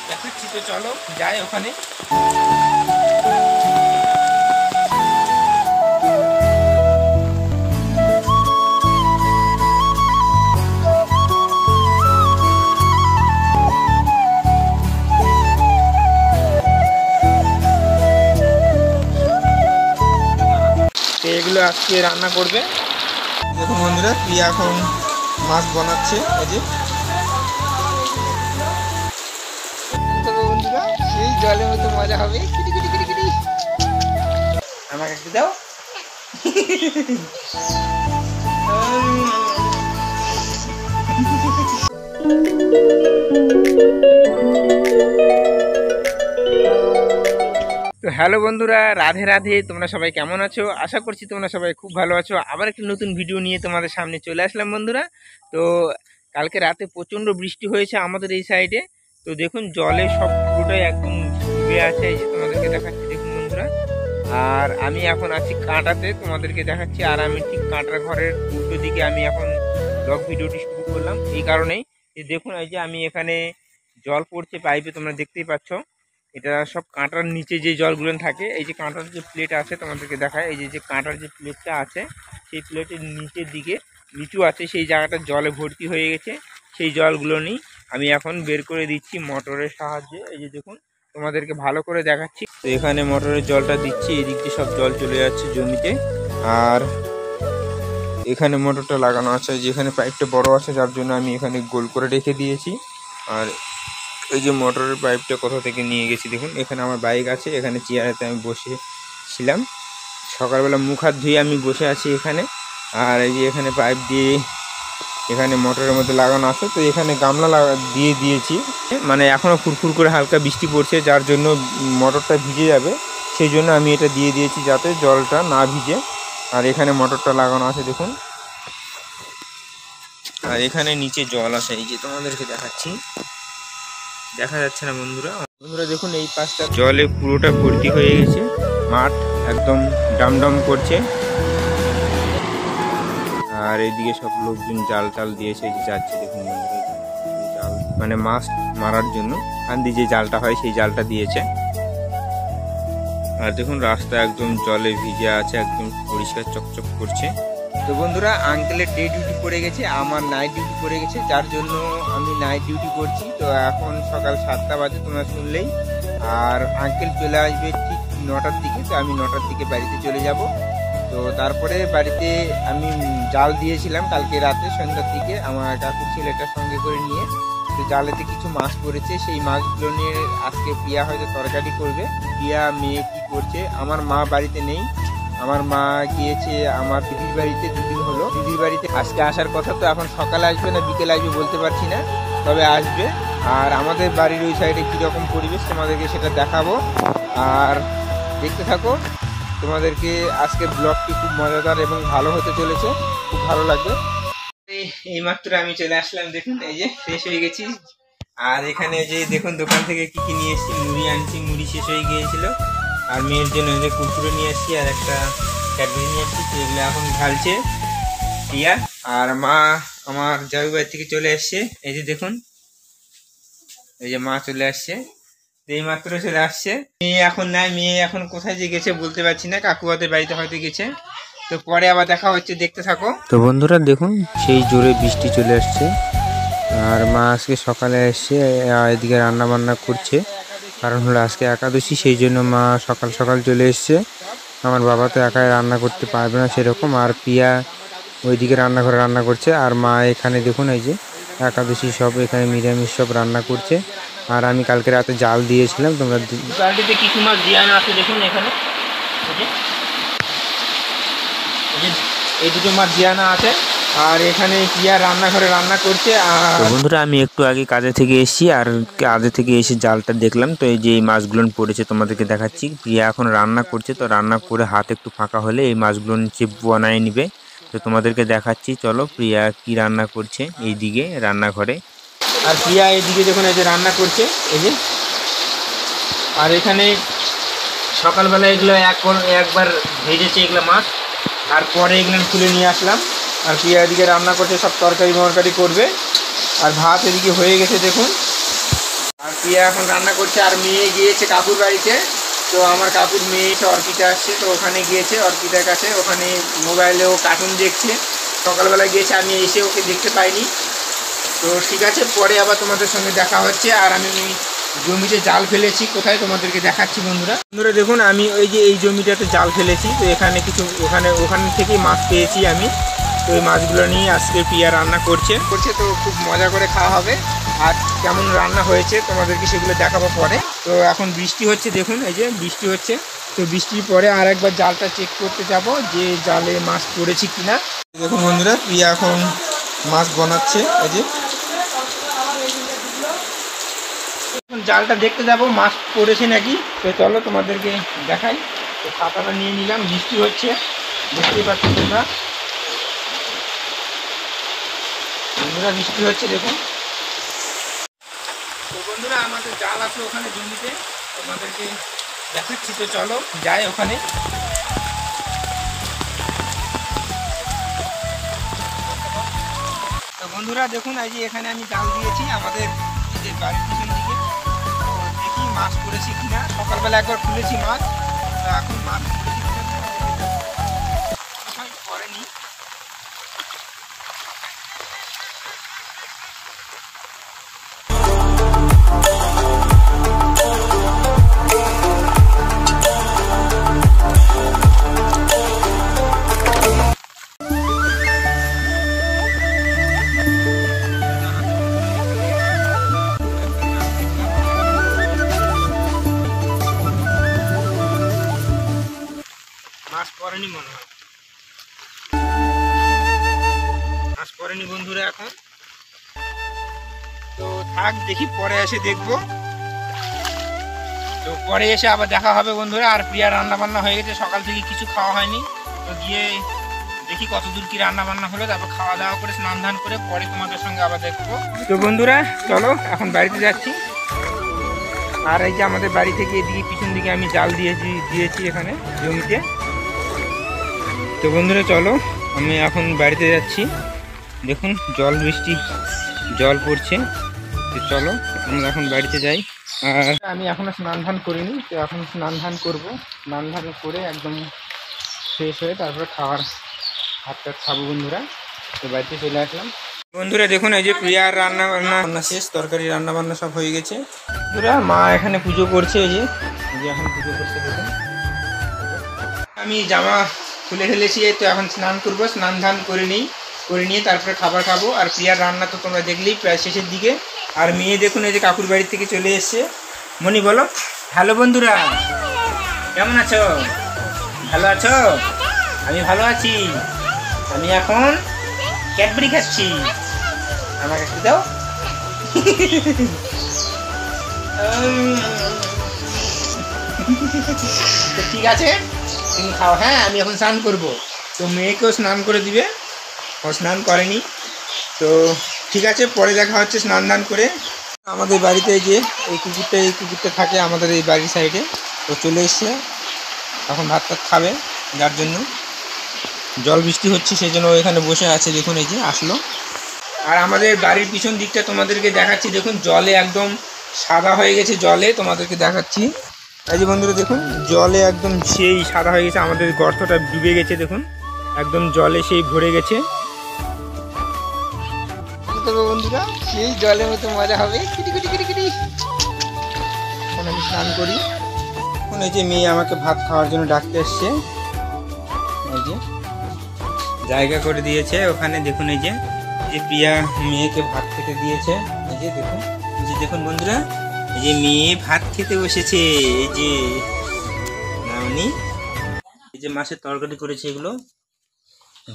দেখাচ্ছি, তো চলো যাই ওখানে। এগুলো আজকে রান্না করবে। দেখুন বন্ধুরা, প্রিয়া এখন মাছ বানাচ্ছে। এই যে বন্ধুরা, সেই জলের মতো মজা হবে। আমাকে একটু দাও। তো হ্যালো বন্ধুরা, রাধে রাধে। তোমরা সবাই কেমন আছো? আশা করছি তোমরা সবাই খুব ভালো আছো। আবার একটি নতুন ভিডিও নিয়ে তোমাদের সামনে চলে আসলাম বন্ধুরা। তো কালকে রাতে প্রচণ্ড বৃষ্টি হয়েছে আমাদের এই সাইডে। তো দেখুন জলে সব পুরোটাই একদম ডুবে আছে। এই যে তোমাদেরকে দেখাচ্ছি দেখুন বন্ধুরা। আর আমি এখন আছি কাঁটাতে, তোমাদেরকে দেখাচ্ছি। আর আমি ঠিক কাঁটার ঘরের উল্টো দিকে আমি এখন ব্লগ ভিডিওটি শুরু করলাম এই কারণেই যে দেখুন এই যে আমি এখানে জল পড়ছে পাইপে, তোমরা দেখতেই পাচ্ছ। এটা সব কাঁটার নিচে যে জলগুলো থাকে, এই যে কাঁটার যে প্লেট আছে তোমাদেরকে দেখায়। এই যে কাঁটার যে প্লেটটা আছে, সেই প্লেটের নিচের দিকে নিচু আছে, সেই জায়গাটা জলে ভর্তি হয়ে গেছে। সেই জলগুলো নিয়ে আমি এখন বের করে দিচ্ছি মোটরের সাহায্যে। এই যে দেখুন, তোমাদেরকে ভালো করে দেখাচ্ছি। তো এখানে মোটরের জলটা দিচ্ছি, এদিক দিয়ে সব জল চলে যাচ্ছে জমিতে। আর এখানে মোটরটা লাগানো আছে, যেখানে পাইপটা বড় আছে যার জন্য আমি এখানে গোল করে রেখে দিয়েছি। আর এই যে মোটরের পাইপটা কোথা থেকে নিয়ে গেছি দেখুন। এখানে আমার বাইক আছে, এখানে চেয়ারেতে আমি বসেছিলাম। সকালবেলা মুখ হাত ধুয়ে আমি বসে আছি এখানে। আর এই যে এখানে পাইপ দিয়ে এখানে মোটরের মধ্যে লাগানো আছে। তো এখানে গামলা দিয়ে দিয়েছি, মানে এখনও ফুরফুর করে হালকা বৃষ্টি পড়ছে যার জন্য মোটরটা ভিজে যাবে, সেই জন্য আমি এটা দিয়ে দিয়েছি যাতে জলটা না ভিজে। আর এখানে মোটরটা লাগানো আছে দেখুন। আর এখানে নিচে জল আছে, এই যে তোমাদেরকে দেখাচ্ছি, দেখা যাচ্ছে না বন্ধুরা। বন্ধুরা দেখুন, এই পাশটা জলে পুরোটা ভর্তি হয়ে গেছে, মাঠ একদম ডামডাম করছে। আর এইদিকে সব লোকজন জাল টাল দিয়েছে, এই যে যাচ্ছে দেখুন বন্ধুরা, জাল মানে মাছ মারার জন্য কান্দি যে জালটা হয় সেই জালটা দিয়েছে। আর দেখুন রাস্তা একদম জলে ভিজে আছে, একদম পরিষ্কার চকচক করছে। তো বন্ধুরা, আঙ্কেলের ডে ডিউটি পড়ে গেছে, আমার নাইট ডিউটি পড়ে গেছে, যার জন্য আমি নাইট ডিউটি করছি। তো এখন সকাল 7টা বাজে তোমরা শুনলেই। আর আঙ্কেল চলে আসবে ঠিক 9টার দিকে। তো আমি 9টার দিকে বাড়িতে চলে যাব। তো তারপরে বাড়িতে আমি জাল দিয়েছিলাম কালকে রাতে সন্ধ্যার দিকে আমার কাকুর ছেলেটার সঙ্গে করে নিয়ে। তো জালেতে কিছু মাছ পড়েছে, সেই মাছগুলো নিয়ে আজকে প্রিয়া হয়তো তরকারি করবে। প্রিয়া মেয়ে কি করছে, আমার মা বাড়িতে নেই। আমার মা গিয়েছে আমার দিদির বাড়িতে, দুদিন হলো। দিদির বাড়িতে আজকে আসার কথা, তো এখন সকালে আসবে না বিকেলে আসবে বলতে পারছি না, তবে আসবে। আর আমাদের বাড়ির ওই সাইডে কীরকম পরিবেশ তোমাদেরকে সেটা দেখাবো, আর দেখতে থাকো। তোমাদেরকে আজকে ব্লগটি খুব মজাদার এবং ভালো হতে চলেছে, খুব ভালো লাগবে। এইমাত্র আমি চলে আসলাম, দেখুন এই যে ফ্রেশ হয়ে গেছি। আর এখানে যে দেখুন দোকান থেকে কি কি নিয়ে এসেছি, মুড়ি আনছি, মুড়ি শেষ হয়ে গিয়েছিল। আর মেয়ের জন্য যে কুরকুরে নিয়ে এসেছি আর একটা ক্যাডবেরি নিয়ে এসেছি, এগুলো এখন ঢালছে প্রিয়া। আর মা আমার জামাই বাড়ি থেকে চলে আসছে, এই যে দেখুন, এই যে মা চলে আসছে, এই মাত্র চলে আসছে। মেয়ে এখন নাই, মেয়ে এখন কোথায় যে গেছে বলতে পারছি না, কাকুয়াদের বাড়িতে হয়তো গেছে। তো পরে আবার দেখা হচ্ছে, দেখতে থাকো। তো বন্ধুরা দেখুন, সেই জোরে বৃষ্টি চলে আসছে। আর মা আজকে সকালে এসছে, এদিকে রান্না বান্না করছে, কারণ হলো আজকে একাদশী, সেই জন্য মা সকাল সকাল চলে এসছে। আমার বাবা তো একাই রান্না করতে পারবে না সেরকম। আর প্রিয়া ওইদিকে রান্নাঘরে রান্না করছে। আর মা এখানে দেখুন এই যে একাদশী সব এখানে নিরামিষ সব রান্না করছে। আর আমি কালকে রাতে জাল দিয়েছিলাম, তোমরা বাড়িতে কিছু মাছ দিয়ে আছে দেখুন। এখানে এই দুটো মাছ জিয়ানা আছে। আর এখানে প্রিয়া রান্নাঘরে রান্না করছে। আর বন্ধুরা, আমি একটু আগে কাজে থেকে এসেছি, আর কাজে থেকে এসে জালটা দেখলাম। তো এই যে এই মাছগুলো পড়েছে তোমাদেরকে দেখাচ্ছি। প্রিয়া এখন রান্না করছে, তো রান্না করে হাত একটু ফাঁকা হলে এই মাছগুলো নিচে বানায় নিবে। তো তোমাদেরকে দেখাচ্ছি, চলো প্রিয়া কি রান্না করছে এইদিকে রান্নাঘরে। আর প্রিয়া এইদিকে দেখুন এই যে রান্না করছে, এই যে। আর এখানে সকালবেলা এগুলো একবার ভেজেছে এগুলো মাছ, আর পরে এগুলো খুলে নিয়ে আসলাম। আর প্রিয়া এদিকে রান্না করছে, সব তরকারি মরকারি করবে। আর ভাত এদিকে হয়ে গেছে দেখুন। আর প্রিয়া এখন রান্না করছে আর মেয়ে গিয়েছে কাকুর বাড়িতে। তো আমার কাকুর মেয়ে অর্পিতা আসছে, তো ওখানে গিয়েছে অর্পিতার কাছে, ওখানে মোবাইলেও কার্টুন দেখছে। সকালবেলা গিয়েছে, আমি এসে ওকে দেখতে পাইনি। তো ঠিক আছে, পরে আবার তোমাদের সঙ্গে দেখা হচ্ছে। আর আমি জমিতে জাল ফেলেছি, কোথায় তোমাদেরকে দেখাচ্ছি বন্ধুরা। বন্ধুরা দেখুন, আমি ওই যে এই জমিটাতে জাল ফেলেছি, তো এখানে কিছু ওখান থেকেই মাছ পেয়েছি আমি। তো ওই মাছগুলো নিয়ে আজকে প্রিয়া রান্না করছে, তো খুব মজা করে খাওয়া হবে। আর কেমন রান্না হয়েছে তোমাদেরকে সেগুলো দেখাবো পরে। তো এখন বৃষ্টি হচ্ছে, দেখুন এই যে বৃষ্টি হচ্ছে। তো বৃষ্টির পরে আর একবার জালটা চেক করতে যাব যে জালে মাছ পড়েছে কিনা। দেখুন বন্ধুরা, প্রিয়া এখন মাছ বানাচ্ছে। এই যে এখন জালটা দেখতে যাব মাছ পড়েছে নাকি। তো চলো তোমাদেরকে দেখাই। তো ছাতাটা নিয়ে নিলাম, বৃষ্টি হচ্ছে, দেখতেই পাচ্ছ তোমরা। বন্ধুরা বৃষ্টি হচ্ছে দেখুন। তো বন্ধুরা আমাদের জাল আছে ওখানে জমিতে, তোমাদেরকে দেখাচ্ছি। তো চলো যাই ওখানে। তো বন্ধুরা দেখুন, এই যে এখানে আমি জাল দিয়েছি আমাদের যে বাড়ির পিছন দিকে। তো দেখি মাছ পড়েছে কিনা। সকালবেলা একবার খুলেছি মাছ, তো এখন মাছ পড়েছে কিনা পড়েনি। মাছ পড়েনি মনে হয়, মাছ পড়েনি বন্ধুরা এখন। তো থাক, দেখি পরে এসে দেখবো। তো পরে এসে আবার দেখা হবে বন্ধুরা। আর প্রিয়া রান্না বান্না হয়ে গেছে, সকাল থেকে কিছু খাওয়া হয়নি। তো গিয়ে দেখি কত দূর কি রান্না বান্না হলো, তারপর খাওয়া দাওয়া করে স্নান ধান করে পরে তোমাদের সঙ্গে আবার দেখবো। তো বন্ধুরা চলো এখন বাড়িতে যাচ্ছি। আর এই যে আমাদের বাড়ি থেকে এদিকে পিছন দিকে আমি জাল দিয়েছি এখানে জমিতে। তো বন্ধুরা চলো, আমি এখন বাড়িতে যাচ্ছি। দেখুন বৃষ্টি জল পড়ছে। তো চলো আমরা এখন বাড়িতে যাই। আর আমি এখনো স্নান ধান করিনি, তো এখন স্নান ধান করবো। স্নান ধান করে একদম ফ্রেশ হয়ে তারপরে ভাতটা খাবো বন্ধুরা। তো বাড়িতে চলে আসলাম বন্ধুরা। দেখুন এই যে প্রিয়ার রান্না শেষ, তরকারি রান্না বান্না সব হয়ে গেছে বন্ধুরা। মা এখানে পুজো করছে, এই যে এখন পুজো করছে দেখুন। আমি জামা খুলে ফেলেছি, তো এখন স্নান করবো। স্নান ধান করে নিয়ে তারপরে খাবার খাবো। আর প্রিয়ার রান্না তো তোমরা দেখলেই প্রায় শেষের দিকে। আর মেয়ে দেখুন এই যে কাকুর বাড়ি থেকে চলে এসছে। মনি বলো হ্যালো বন্ধুরা, কেমন আছো? ভালো আছো? আমি ভালো আছি। আমি এখন ক্যাডবেরি খাচ্ছি, আমাকে একটু দাও। তো ঠিক আছে, তুমি খাও। হ্যাঁ, আমি এখন স্নান করবো। তো মেয়েকেও স্নান করে দিবে, ও স্নান করেনি। তো ঠিক আছে, পরে দেখা হচ্ছে স্নান দান করে। আমাদের বাড়িতে যে এই কুকুরটা থাকে আমাদের এই বাড়ির সাইডে, তো চলে এসছে এখন ভাত খাবে। যার জন্য জল বৃষ্টি হচ্ছে সেই জন্য এখানে বসে আছে। দেখুন এই যে আসলো। আর আমাদের বাড়ির পিছন দিকটা তোমাদেরকে দেখাচ্ছি। দেখুন জলে একদম সাদা হয়ে গেছে, জলে তোমাদেরকে দেখাচ্ছি। এই যে বন্ধুরা দেখুন, জলে একদম সেই সাদা হয়ে গেছে, আমাদের গর্তটা ডুবে গেছে। দেখুন একদম জলে সেই ভরে গেছে। বন্ধুরা সেই জলের মতো মজা হবে। এখন আমি স্নান করি। এখন এই যে মেয়ে আমাকে ভাত খাওয়ার জন্য ডাকতে এসছে, এই যে জায়গা করে দিয়েছে ওখানে। দেখুন এই যে প্রিয়া মেয়েকে ভাত খেতে দিয়েছে। এই যে দেখুন বন্ধুরা, এই যে মেয়ে ভাত খেতে বসেছে। এই যে নামনি, এই যে মাছের তরকারি করেছে, এগুলো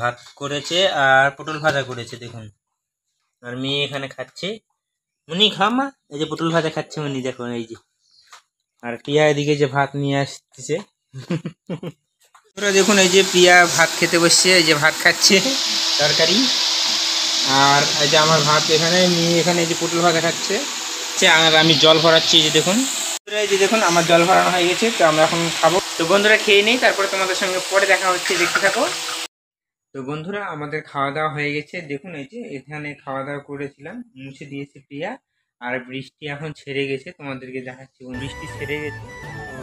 ভাত করেছে আর পটল ভাজা করেছে দেখুন। আর মেয়ে এখানে খাচ্ছে। মনি খাও মা। এই যে পটল ভাজা খাচ্ছে মনি, দেখুন এই যে। আর প্রিয়া এদিকে যে ভাত নিয়ে আসতেছে। দেখুন এই যে প্রিয়া ভাত খেতে বসছে, এই যে ভাত খাচ্ছে তরকারি। আর এই যে আমার ভাত এখানে, মেয়ে এখানে এই যে পটল ভাজা খাচ্ছে। আর আমি জল ভরাচ্ছি। এই যে দেখুন, এই যে দেখুন আমার জল ভরানো হয়ে গেছে। তো আমরা এখন খাবো। তো বন্ধুরা খেয়ে নেই, তারপরে তোমাদের সঙ্গে পরে দেখা হচ্ছে, দেখতে থাকো। তো বন্ধুরা আমাদের খাওয়া দাওয়া হয়ে গেছে। দেখুন এই যে এখানে খাওয়া দাওয়া করেছিলাম, মুছে দিয়েছে প্রিয়া। আর বৃষ্টি এখন ছেড়ে গেছে, তোমাদেরকে দেখাচ্ছি বৃষ্টি ছেড়ে গেছে। তো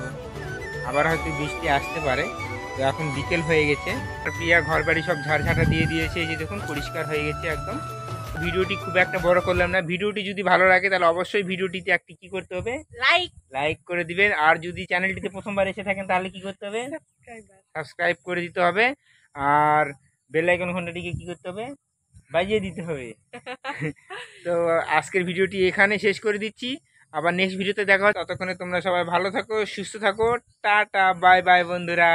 আবার হয়তো বৃষ্টি আসতে পারে। তো এখন বিকেল হয়ে গেছে, আর প্রিয়া ঘর বাড়ি সব ঝাড়ঝাঁটা দিয়ে দিয়েছে, এই যে দেখুন পরিষ্কার হয়ে গেছে একদম। ভিডিওটি খুব একটা বড় করলাম না, ভিডিওটি যদি ভালো লাগে তাহলে অবশ্যই ভিডিওটিতে একটি কি করতে হবে, লাইক করে দিবেন। আর যদি চ্যানেলটিতে প্রথমবার এসে থাকেন তাহলে কি করতে হবে, সাবস্ক্রাইব করে দিতে হবে। আর বেল আইকন ঘন্টাটিকে কি করতে হবে, বাজিয়ে দিতে হবে। তো আজকের ভিডিওটি এখানে শেষ করে দিচ্ছি, আবার নেক্সট ভিডিওতে দেখা হয়। ততক্ষণে তোমরা সবাই ভালো থাকো, সুস্থ থাকো, টাটা বাই বাই বন্ধুরা।